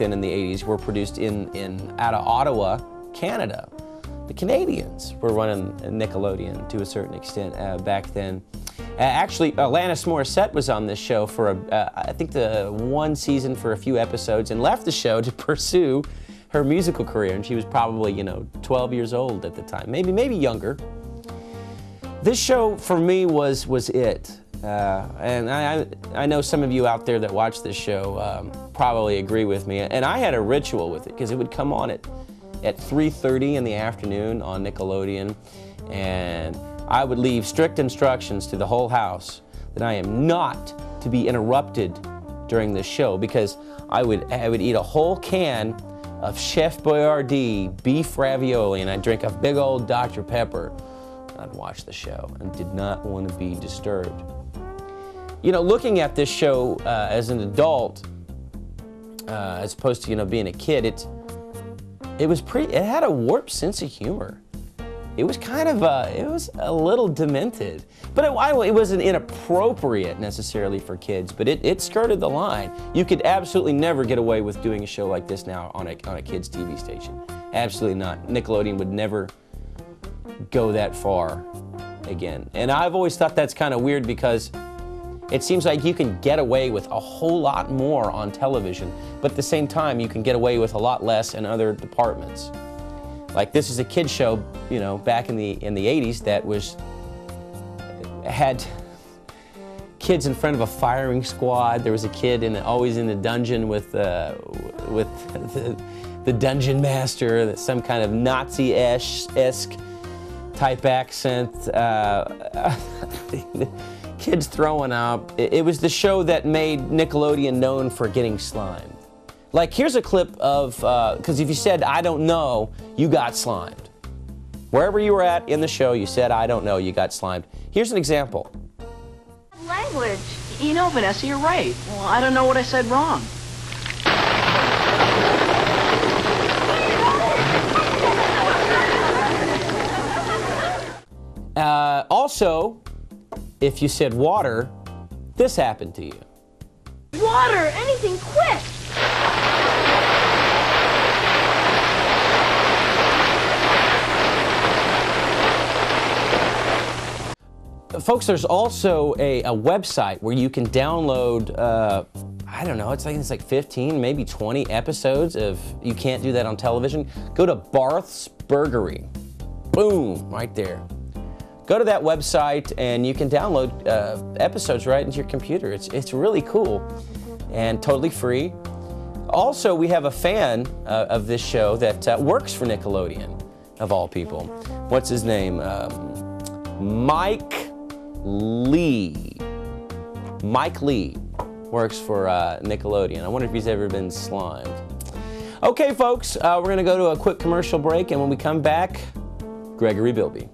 then in the 80s were produced out of Ottawa, Canada. The Canadians were running Nickelodeon to a certain extent back then. Actually, Alanis Morissette was on this show for, I think, the one season for a few episodes and left the show to pursue her musical career, and she was probably, 12 years old at the time, maybe younger. This show, for me, was it. And I know some of you out there that watch this show probably agree with me, and I had a ritual with it because it would come on at 3:30 in the afternoon on Nickelodeon, and I would leave strict instructions to the whole house that I am not to be interrupted during this show, because I would eat a whole can of Chef Boyardee beef ravioli, and I'd drink a big old Dr. Pepper. I'd watch the show and did not want to be disturbed. Looking at this show as an adult, as opposed to being a kid, it had a warped sense of humor. It was it was a little demented, but it wasn't inappropriate necessarily for kids, but it skirted the line. You could absolutely never get away with doing a show like this now on a kids' TV station. Absolutely not. Nickelodeon would never go that far again. And I've always thought that's kind of weird, because it seems like you can get away with a whole lot more on television, but at the same time you can get away with a lot less in other departments. Like, this is a kid show, back in the 80s that had kids in front of a firing squad. There was a kid always in the dungeon with the dungeon master, some kind of Nazi-esque type accent. Kids throwing up. It was the show that made Nickelodeon known for getting slimed. Like, here's a clip of, because if you said, "I don't know," you got slimed. Wherever you were at in the show, you said, "I don't know," you got slimed. Here's an example. Language. Vanessa, you're right. Well, I don't know what I said wrong. Also, if you said water, this happened to you. Water! Anything quick! Folks, there's also a website where you can download, I don't know, it's like 15, maybe 20 episodes of, you can't do that on television. Go to Barth's Burgery. Boom, right there. Go to that website and you can download episodes right into your computer. It's really cool and totally free. Also, we have a fan of this show that works for Nickelodeon, of all people. What's his name? Mike Lee. Mike Lee works for Nickelodeon. I wonder if he's ever been slimed. Okay, folks, we're going to go to a quick commercial break, and when we come back, Gregory Bilby.